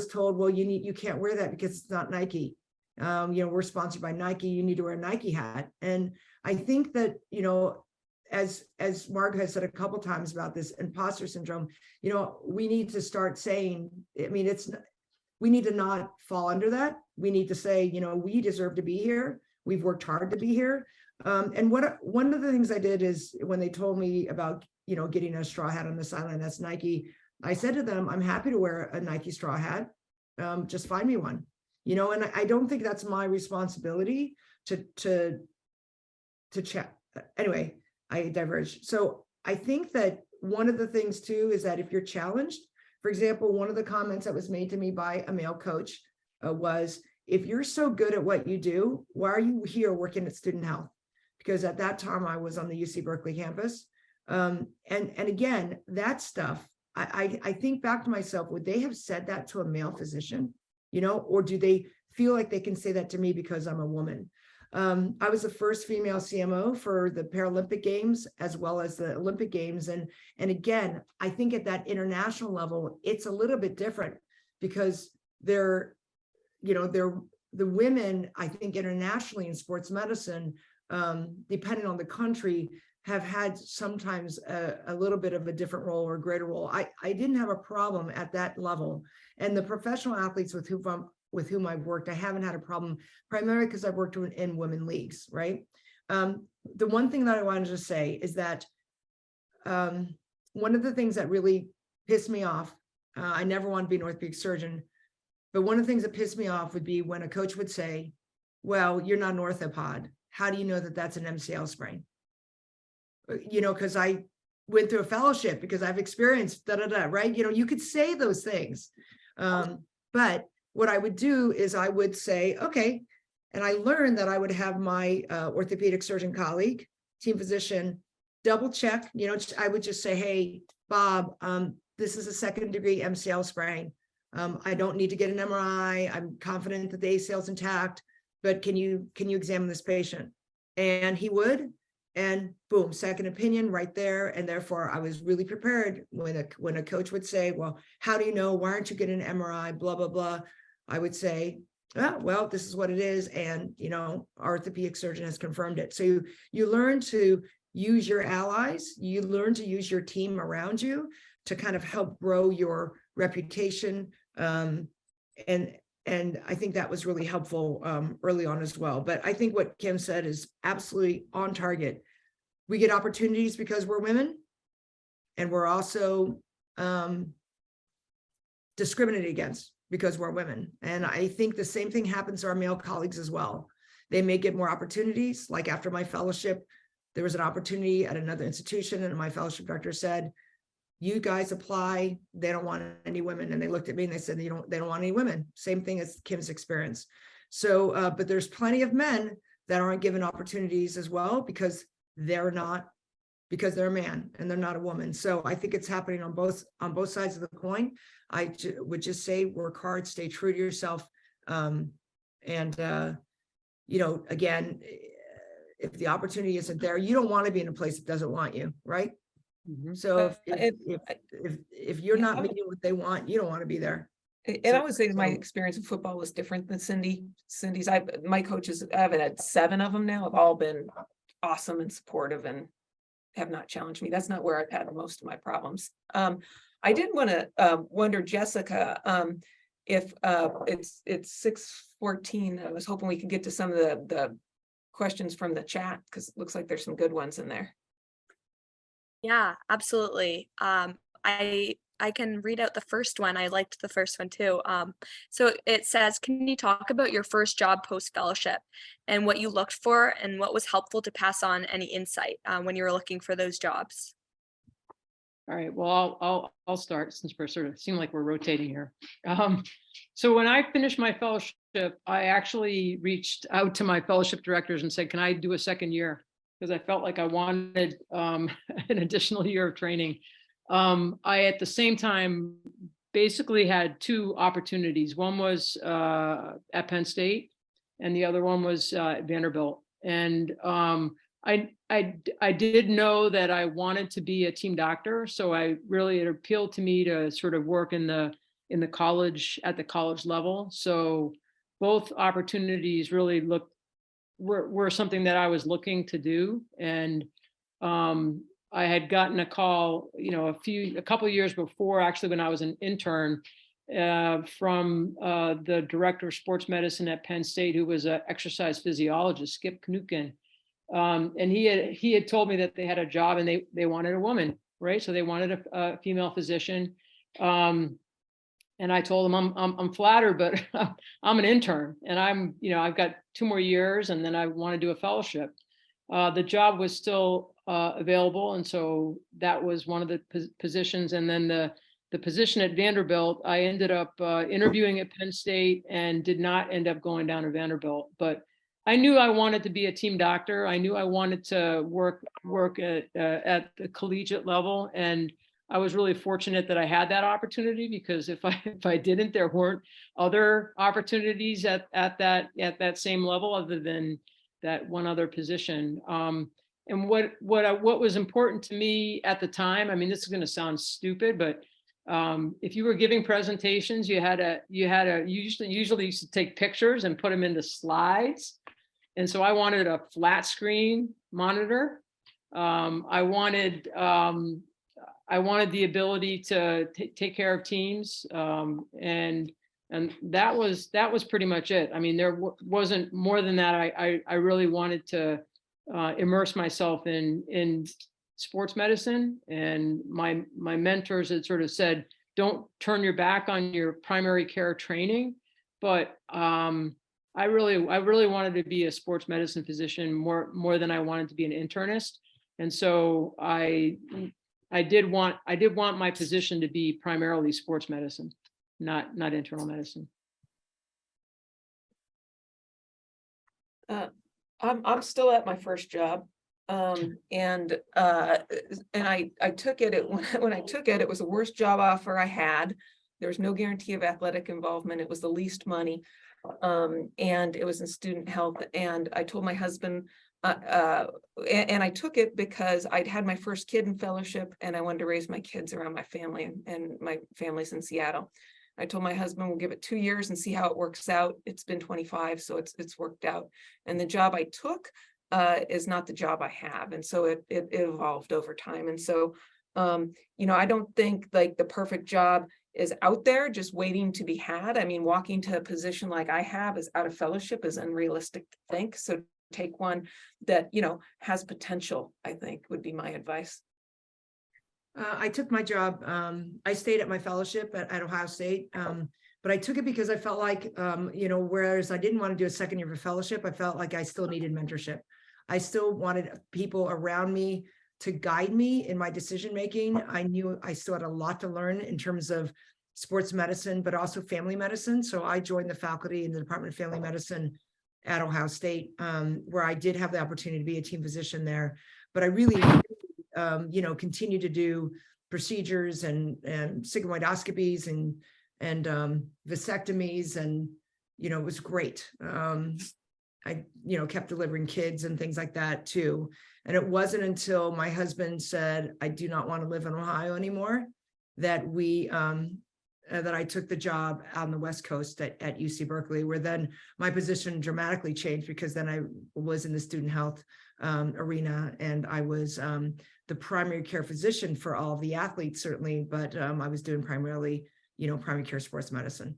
told, well, you can't wear that because it's not Nike. We're sponsored by Nike. You need to wear a Nike hat. And I think that, as Margot has said a couple times about this imposter syndrome, we need to start saying, we need to not fall under that. We need to say, we deserve to be here. We've worked hard to be here. And one of the things I did is when they told me about, getting a straw hat on the sideline, that's Nike, I said to them, I'm happy to wear a Nike straw hat. Just find me one, and I don't think that's my responsibility to check. Anyway, I diverged. So I think that one of the things too is that if you're challenged, for example, one of the comments that was made to me by a male coach was, if you're so good at what you do, why are you here working at student health? Because at that time I was on the UC Berkeley campus. And again, that stuff, I think back to myself, would they have said that to a male physician, you know, or do they feel like they can say that to me because I'm a woman? I was the first female CMO for the Paralympic Games as well as the Olympic Games. And again, I think at that international level, it's a little bit different because they're the women, I think internationally in sports medicine, depending on the country, have had sometimes a little bit of a different role or a greater role. I didn't have a problem at that level. And the professional athletes with whom I've worked, I haven't had a problem, primarily because I've worked in women leagues, right? The one thing that I wanted to say is that one of the things that really pissed me off, I never want to be an orthopedic surgeon, but one of the things that pissed me off would be when a coach would say, well, you're not an orthopod. How do you know that that's an MCL sprain? You know, because I went through a fellowship, because I've experienced right? You know, you could say those things. But what I would do is I would say, okay, and I learned that I would have my orthopedic surgeon colleague, team physician, double check, you know, I would just say, hey, Bob, this is a 2nd degree MCL sprain. I don't need to get an MRI. I'm confident that the ACL is intact, but can you examine this patient? And he would, and boom, second opinion right there. And therefore I was really prepared when a coach would say, well, how do you know? Why aren't you getting an MRI? Blah, blah, blah. I would say, oh, well, this is what it is. And, you know, our orthopedic surgeon has confirmed it. So you learn to use your allies, you learn to use your team around you to kind of help grow your reputation. And I think that was really helpful early on as well. But I think what Kim said is absolutely on target. We get opportunities because we're women, and we're also discriminated against because we're women. And I think the same thing happens to our male colleagues as well. They may get more opportunities. Like after my fellowship, there was an opportunity at another institution, and my fellowship director said, you guys apply, they don't want any women. And they looked at me and they said, they don't want any women. Same thing as Kim's experience. So, but there's plenty of men that aren't given opportunities as well because they're a man and they're not a woman. So I think it's happening on both sides of the coin. I would just say, work hard, stay true to yourself. You know, again, if the opportunity isn't there, you don't want to be in a place that doesn't want you, right? Mhm. So if you're not meeting what they want, you don't want to be there. And I would say my experience in football was different than Cindy's. My coaches, I've had 7 of them now, have all been awesome and supportive and have not challenged me. That's not where I've had most of my problems. I did want to wonder, Jessica, if it's 6:14. I was hoping we could get to some of the questions from the chat, because it looks like there's some good ones in there. Yeah, absolutely. I can read out the first one. I liked the first one too. So it says, can you talk about your first job post-fellowship and what you looked for and what was helpful to pass on any insight when you were looking for those jobs? All right, well, I'll start, since we're sort of seem like we're rotating here. So when I finished my fellowship, I actually reached out to my fellowship directors and said, can I do a 2nd year? Because I felt like I wanted an additional year of training. I, at the same time, basically had 2 opportunities. One was at Penn State, and the other one was at Vanderbilt. And I did know that I wanted to be a team doctor, so it appealed to me to sort of work in the college, at the college level. So both opportunities really were something that I was looking to do. And I had gotten a call, you know, a couple of years before, actually, when I was an intern, from the director of sports medicine at Penn State, who was an exercise physiologist, Skip Putukian. And he had told me that they had a job and they wanted a woman, right? So they wanted a female physician. And I told him, I'm flattered, but I'm an intern, and I've got 2 more years, and then I want to do a fellowship. The job was still available, and so that was one of the positions. And then the position at Vanderbilt, I ended up interviewing at Penn State and did not end up going down to Vanderbilt. But I knew I wanted to be a team doctor. I knew I wanted to work at the collegiate level, and I was really fortunate that I had that opportunity, because if I didn't, there weren't other opportunities at that same level other than that one other position. And what was important to me at the time, I mean, this is going to sound stupid, but if you were giving presentations, you usually used to take pictures and put them into slides. And so I wanted a flat screen monitor. I wanted the ability to take care of teams, and that was pretty much it. I mean, there wasn't more than that. I really wanted to immerse myself in sports medicine, and my mentors had sort of said, don't turn your back on your primary care training. But I really wanted to be a sports medicine physician more than I wanted to be an internist. And so I did want my position to be primarily sports medicine, not internal medicine. I'm still at my first job. And I took it when I took it, it was the worst job offer I had. There was no guarantee of athletic involvement. It was the least money. And it was in student health. And I told my husband, and I took it because I'd had my first kid in fellowship, and I wanted to raise my kids around my family, and my family's in Seattle. I told my husband, we'll give it 2 years and see how it works out. It's been 25, so it's worked out. And the job I took is not the job I have. And so it evolved over time. And so, I don't think like the perfect job is out there just waiting to be had. I mean, walking to a position like I have is out of fellowship is unrealistic to think. So take one that, has potential, I think would be my advice. I took my job. I stayed at my fellowship at Ohio State, but I took it because I felt like, whereas I didn't want to do a second year of a fellowship, I felt like I still needed mentorship. I still wanted people around me to guide me in my decision making. I knew I still had a lot to learn in terms of sports medicine, but also family medicine. So I joined the faculty in the Department of Family Medicine at Ohio State, where I did have the opportunity to be a team physician there. But I really continue to do procedures and sigmoidoscopies and vasectomies, and it was great. I kept delivering kids and things like that too. And it wasn't until my husband said, I do not want to live in Ohio anymore, that that I took the job out on the West Coast at UC Berkeley, where then my position dramatically changed, because then I was in the student health arena, and I was the primary care physician for all of the athletes, certainly, but I was doing primarily, primary care sports medicine.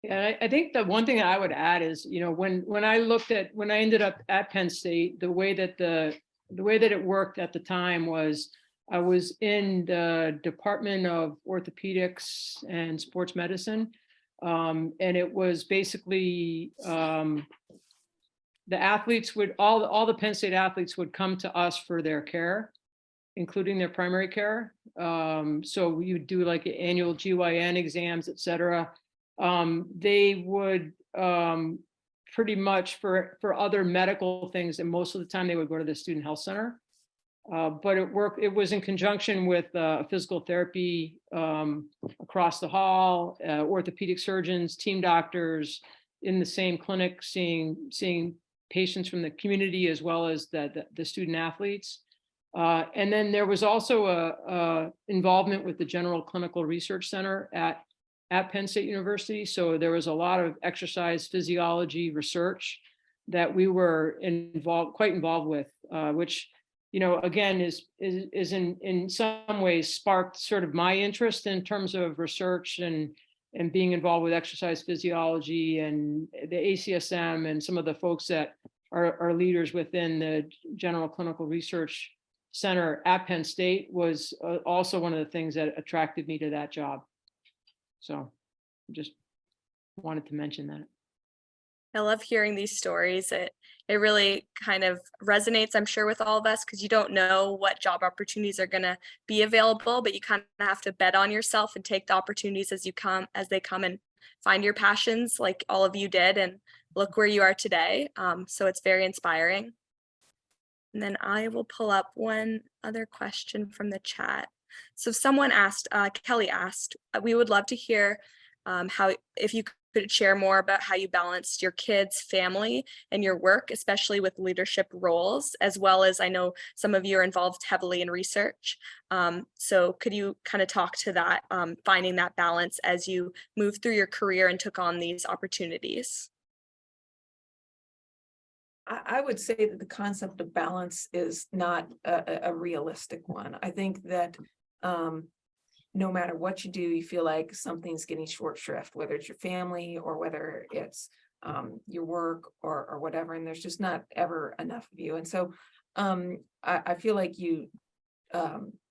Yeah, I think the one thing that I would add is, when I ended up at Penn State, the way that it worked at the time was I was in the Department of Orthopedics and Sports Medicine, and it was basically the athletes would all the Penn State athletes would come to us for their care, including their primary care. So you would do like annual GYN exams, et cetera. They would pretty much for other medical things, and most of the time they would go to the student health center. But it was in conjunction with physical therapy across the hall, orthopedic surgeons, team doctors in the same clinic, seeing patients from the community as well as the student athletes. And then there was also a involvement with the General Clinical Research Center at Penn State University. So there was a lot of exercise physiology research that we were quite involved with, which, again, is in some ways sparked sort of my interest in terms of research and being involved with exercise physiology, and the ACSM and some of the folks that are leaders within the General Clinical Research Center at Penn State was also one of the things that attracted me to that job. So just wanted to mention that. I love hearing these stories. It really kind of resonates, I'm sure, with all of us because you don't know what job opportunities are going to be available, but you kind of have to bet on yourself and take the opportunities as they come and find your passions like all of you did and look where you are today. So it's very inspiring. And then I will pull up one other question from the chat. So someone asked, Kelly asked, we would love to hear how, if you could share more about how you balanced your kids, family, and your work, especially with leadership roles, as well as I know some of you are involved heavily in research. So could you kind of talk to that, finding that balance as you moved through your career and took on these opportunities? I would say that the concept of balance is not a realistic one. I think that no matter what you do, you feel like something's getting short shrift, whether it's your family or whether it's your work or whatever, and there's just not ever enough of you. And so I feel like you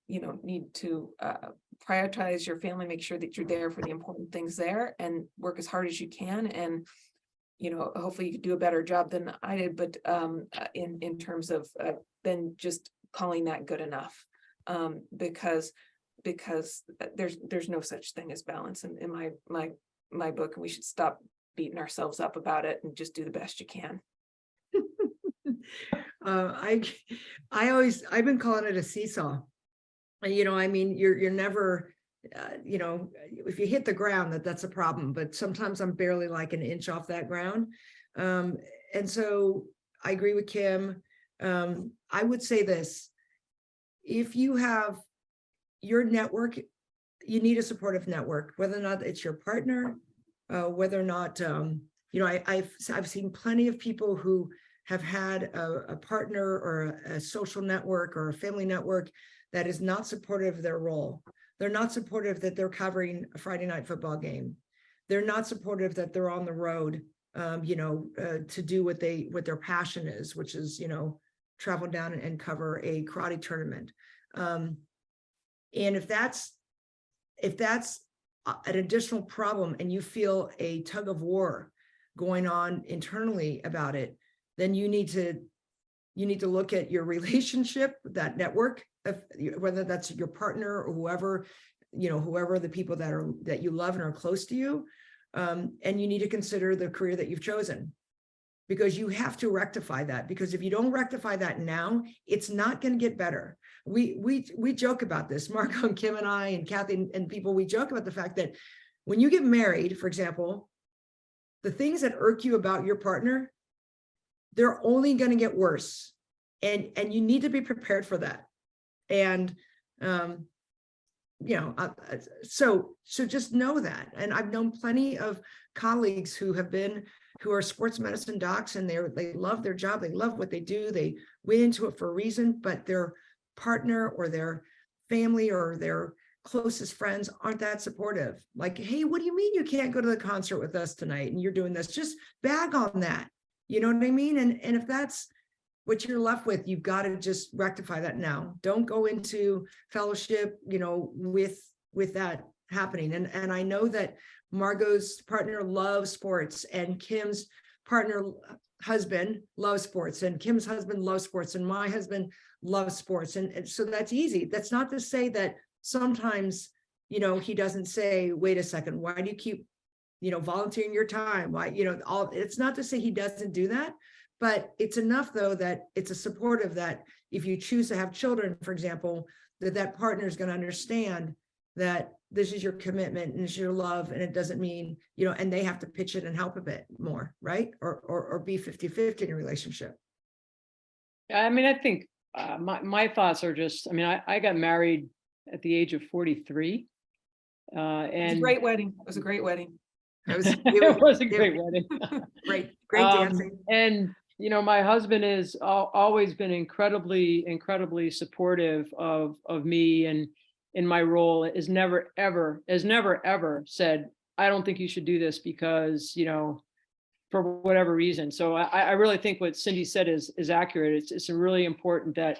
need to prioritize your family, make sure that you're there for the important things there, and work as hard as you can. And hopefully you can do a better job than I did, but in terms of then just calling that good enough, because there's no such thing as balance in my book, and we should stop beating ourselves up about it and just do the best you can. I've been calling it a seesaw. I mean, you're never, if you hit the ground, that's a problem, but sometimes I'm barely like an inch off that ground. And so I agree with Kim. I would say this: if you have your network, you need a supportive network, whether or not it's your partner, whether or not, I've seen plenty of people who have had a partner or a social network or a family network that is not supportive of their role. They're not supportive that they're covering a Friday night football game. They're not supportive that they're on the road, to do what their passion is, which is, travel down and cover a karate tournament. And if that's an additional problem and you feel a tug of war going on internally about it, then you need to look at your relationship, that network, whether that's your partner or whoever the people that you love and are close to you. And you need to consider the career that you've chosen, because you have to rectify that, because if you don't rectify that now, it's not going to get better. We joke about this, Margot and Kim and I and Kathy and people, we joke about the fact that when you get married, for example, the things that irk you about your partner, they're only going to get worse. And you need to be prepared for that. And, so just know that. And I've known plenty of colleagues who are sports medicine docs, and they love their job. They love what they do. They went into it for a reason, but their partner or their family or their closest friends aren't that supportive. Like, hey, what do you mean you can't go to the concert with us tonight? And you're doing this, just bag on that. You know what I mean? And if that's what you're left with, you've got to just rectify that now. Don't go into fellowship, with that happening. And I know that Margot's partner loves sports, and Kim's husband loves sports, and Kim's husband loves sports, and my husband loves sports. And so that's easy. That's not to say that sometimes, he doesn't say, wait a second, why do you keep, volunteering your time? Why, it's not to say he doesn't do that, but it's enough though that it's a supportive, that if you choose to have children, for example, that partner is going to understand that this is your commitment and it's your love, and it doesn't mean, and they have to pitch it and help a bit more, right? Or be 50-50 in a relationship. I mean, I think my thoughts are just, I got married at the age of 43. It was a great wedding. It was a great wedding. It was a great wedding. Great dancing. And my husband has always been incredibly supportive of me and in my role. Has never ever said, I don't think you should do this because, for whatever reason. So I really think what Cindy said is accurate. It's really important that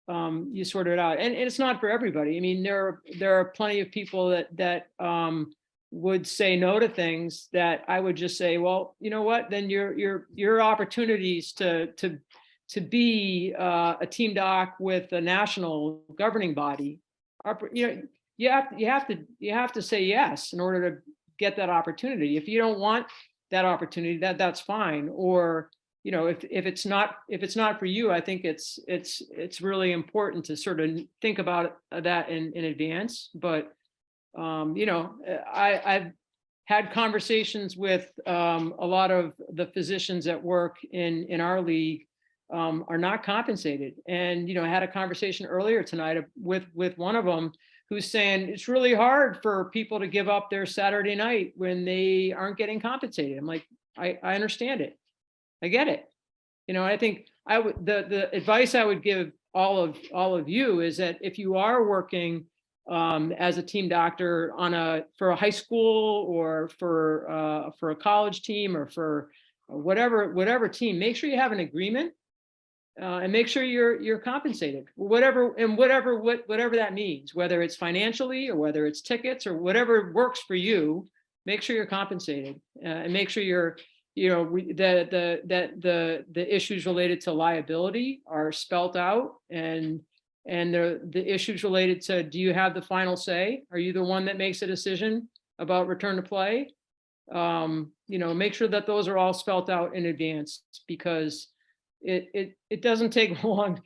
you sort it out. And it's not for everybody. I mean, there are plenty of people that would say no to things that I would just say, well, you know what, then your opportunities to be a team doc with a national governing body are, you have to say yes in order to get that opportunity. If you don't want that opportunity, that's fine. Or, if it's not for you, I think it's really important to sort of think about that in advance. But I've had conversations with a lot of the physicians that work in our league are not compensated. And, I had a conversation earlier tonight with one of them who's saying it's really hard for people to give up their Saturday night when they aren't getting compensated. I'm like, I understand it. I get it. I think the advice I would give all of you is that if you are working as a team doctor for a high school or for a college team or for whatever team, make sure you have an agreement and make sure you're compensated, whatever that means, whether it's financially or whether it's tickets or whatever works for you. Make sure you're compensated and make sure you're the issues related to liability are spelt out, and the issues related to, do you have the final say? Are you the one that makes a decision about return to play? Make sure that those are all spelt out in advance, because it doesn't take long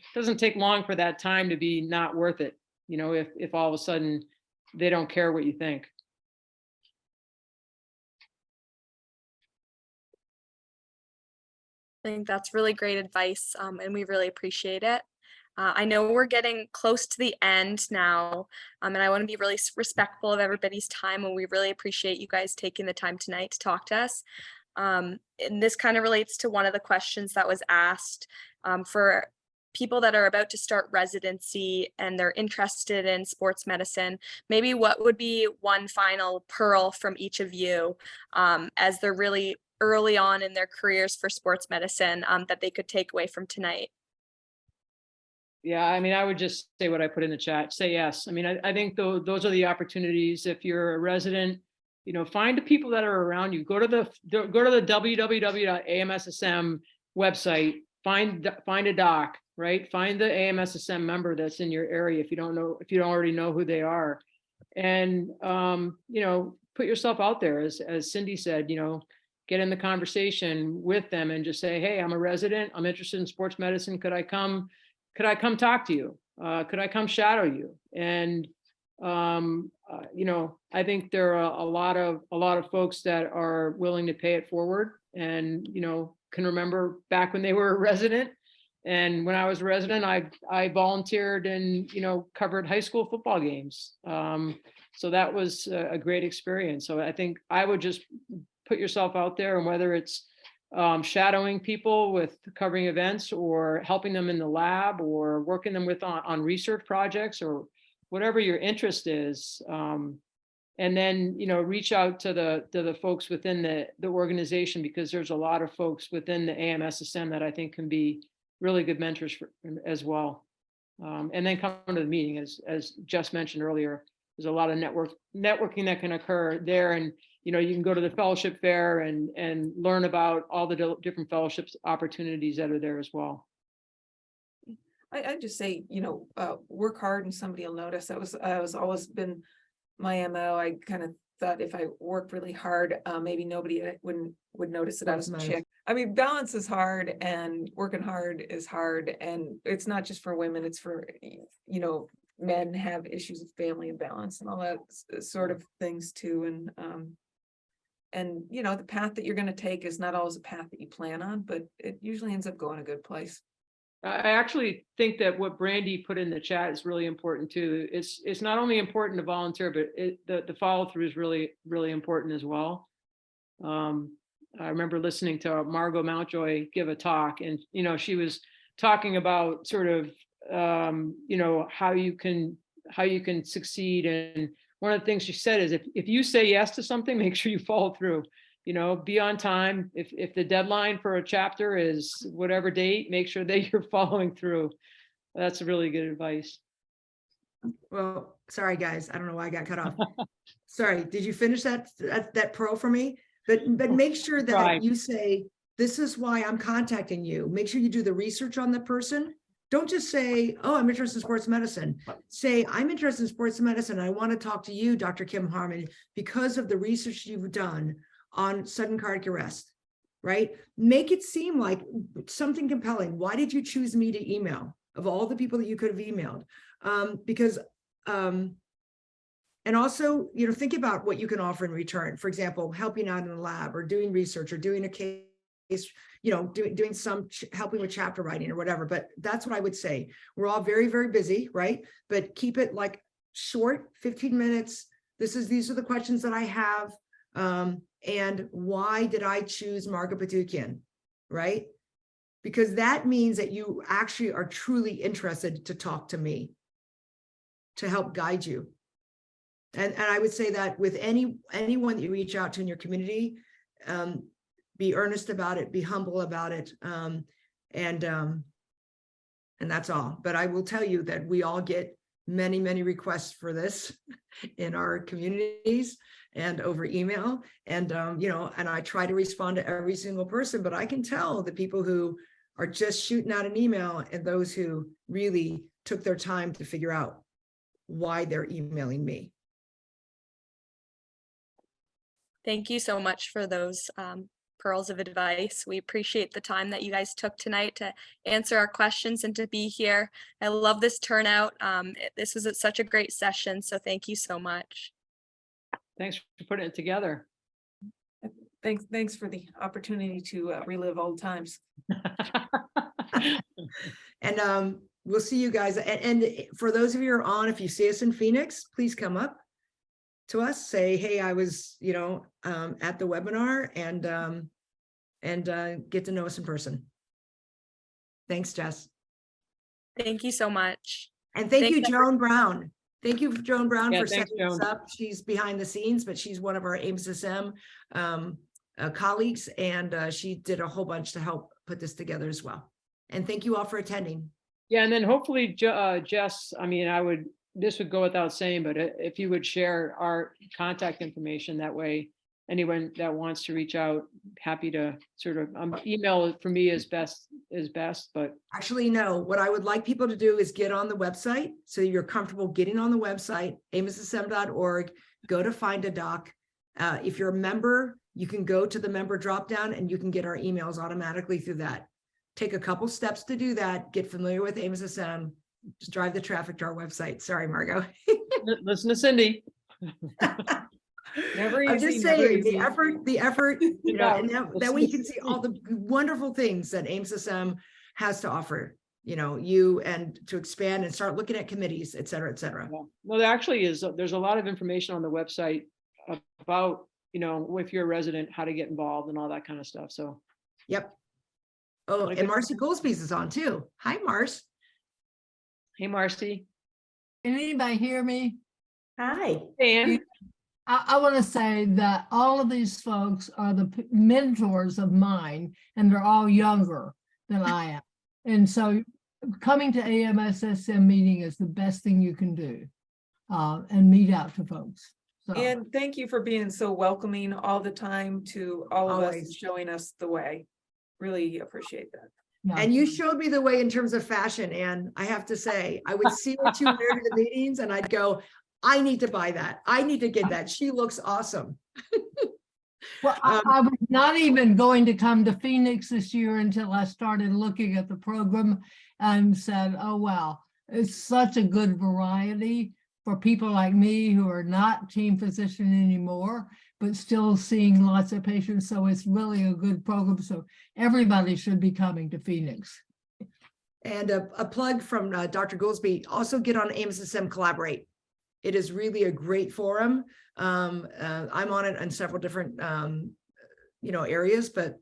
for that time to be not worth it. If all of a sudden they don't care what you think. I think that's really great advice, and we really appreciate it. I know we're getting close to the end now, and I want to be really respectful of everybody's time, and we really appreciate you guys taking the time tonight to talk to us. And this kind of relates to one of the questions that was asked for people that are about to start residency and they're interested in sports medicine. Maybe what would be one final pearl from each of you as they're really early on in their careers for sports medicine that they could take away from tonight? Yeah, I would just say what I put in the chat, say yes. I think those are the opportunities. If you're a resident, find the people that are around you. Go to the www.amsssm website, find a doc, right? Find the AMSSM member that's in your area if you don't already know who they are. And put yourself out there, as Cindy said, get in the conversation with them and just say, hey, I'm a resident, I'm interested in sports medicine. Could I come talk to you? Could I come shadow you? And I think there are a lot of folks that are willing to pay it forward and can remember back when they were a resident. And when I was a resident, I volunteered and covered high school football games. So that was a great experience. So I think I would just put yourself out there, and whether it's shadowing people with covering events or helping them in the lab or working them with on research projects or whatever your interest is. And then, reach out to the folks within the organization, because there's a lot of folks within the AMSSM that I think can be really good mentors as well. And then come to the meeting, as Jess mentioned earlier, there's a lot of networking that can occur there. And, you can go to the fellowship fair and learn about all the different fellowships opportunities that are there as well. I just say, work hard and somebody will notice. That was always been my MO. I kind of thought if I work really hard, maybe nobody would notice that I was a chick. Balance is hard and working hard is hard. And it's not just for women, it's for, men have issues with family and balance and all that sort of things too. And the path that you're going to take is not always a path that you plan on, but it usually ends up going a good place. I actually think that what Brandy put in the chat is really important too. It's not only important to volunteer, but the follow through is really, really important as well. I remember listening to Margot Mountjoy give a talk, and she was talking about sort of how you can succeed. And one of the things she said is if you say yes to something, make sure you follow through. Be on time. If the deadline for a chapter is whatever date, make sure that you're following through. That's really good advice. Well, sorry, guys. I don't know why I got cut off. Sorry, did you finish that pro for me? But make sure that Right. you say, this is why I'm contacting you. Make sure you do the research on the person. Don't just say, oh, I'm interested in sports medicine. Say, I'm interested in sports medicine. I want to talk to you, Dr. Kim Harmon, because of the research you've done on sudden cardiac arrest, right? Make it seem like something compelling. Why did you choose me to email of all the people that you could have emailed? And also, think about what you can offer in return. For example, helping out in the lab or doing research or doing a case, doing some helping with chapter writing or whatever. But that's what I would say. We're all very, very busy, right? But keep it like short, 15 minutes. These are the questions that I have. And why did I choose Margot Putukian, right? Because that means that you actually are truly interested to talk to me, to help guide you. And I would say that with anyone that you reach out to in your community, be earnest about it, be humble about it, and that's all. But I will tell you that we all get many, many requests for this in our communities and over email, and and I try to respond to every single person. But I can tell the people who are just shooting out an email and those who really took their time to figure out why they're emailing me. Thank you so much for those pearls of advice. We appreciate the time that you guys took tonight to answer our questions and to be here. I love this turnout. This was such a great session, so thank you so much. Thanks for putting it together. Thanks for the opportunity to relive old times. And we'll see you guys. And for those of you who are on, if you see us in Phoenix, please come up to us, say, hey, I was, at the webinar, and get to know us in person. Thanks, Jess. Thank you so much. And thank you, Thanks, Joan Brown. Thank you, Joan Brown, Yeah, for thanks, setting us Joan. up. She's behind the scenes, but she's one of our AMSSM colleagues, and she did a whole bunch to help put this together as well. And thank you all for attending. Yeah, and then hopefully, Jess, this would go without saying, but if you would share our contact information, that way anyone that wants to reach out, happy to sort of email for me is best, but Actually, no, what I would like people to do is get on the website. So you're comfortable getting on the website, amsssm.org, go to Find a Doc. If you're a member, you can go to the member dropdown and you can get our emails automatically through that. Take a couple steps to do that, get familiar with AMSSM, just drive the traffic to our website. Sorry, Margot. listen to Cindy. Never I'm easy, just never saying easy. the effort, and that way you can Listen see all the wonderful things that AMSSM has to offer, you, and to expand and start looking at committees, et cetera, et cetera. Yeah. Well, there actually is, there's a lot of information on the website about, if you're a resident, how to get involved and all that kind of stuff. So. Yep. Oh, Like and it. Marcy Goldsby's is on too. Hi, Mars. Hey, Marcy. Can anybody hear me? Hi. And I want to say that all of these folks are the mentors of mine, and they're all younger than I am. And so coming to AMSSM meeting is the best thing you can do, and meet out to folks. So, And thank you for being so welcoming all the time to all of us and Always. showing us the way. Really appreciate that. yeah. And you showed me the way in terms of fashion, and I have to say, I would see what you wear to the meetings and I'd go, I need to buy that. I need to get that. She looks awesome. Well, I was not even going to come to Phoenix this year until I started looking at the program and said, oh, wow, it's such a good variety for people like me who are not team physician anymore, but still seeing lots of patients. So it's really a good program. So everybody should be coming to Phoenix. And a plug from Dr. Goolsby, also get on AMSSM Collaborate. It is really a great forum. I'm on it in several different, areas, but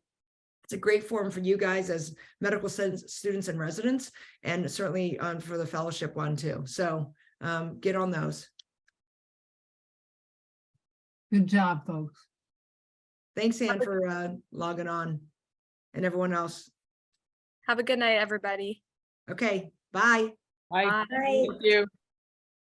it's a great forum for you guys as medical students and residents, and certainly for the fellowship one too. So get on those. Good job, folks. Thanks, Ann, for logging on, and everyone else. Have a good night, everybody. Okay, bye. Hi. Bye. Thank you.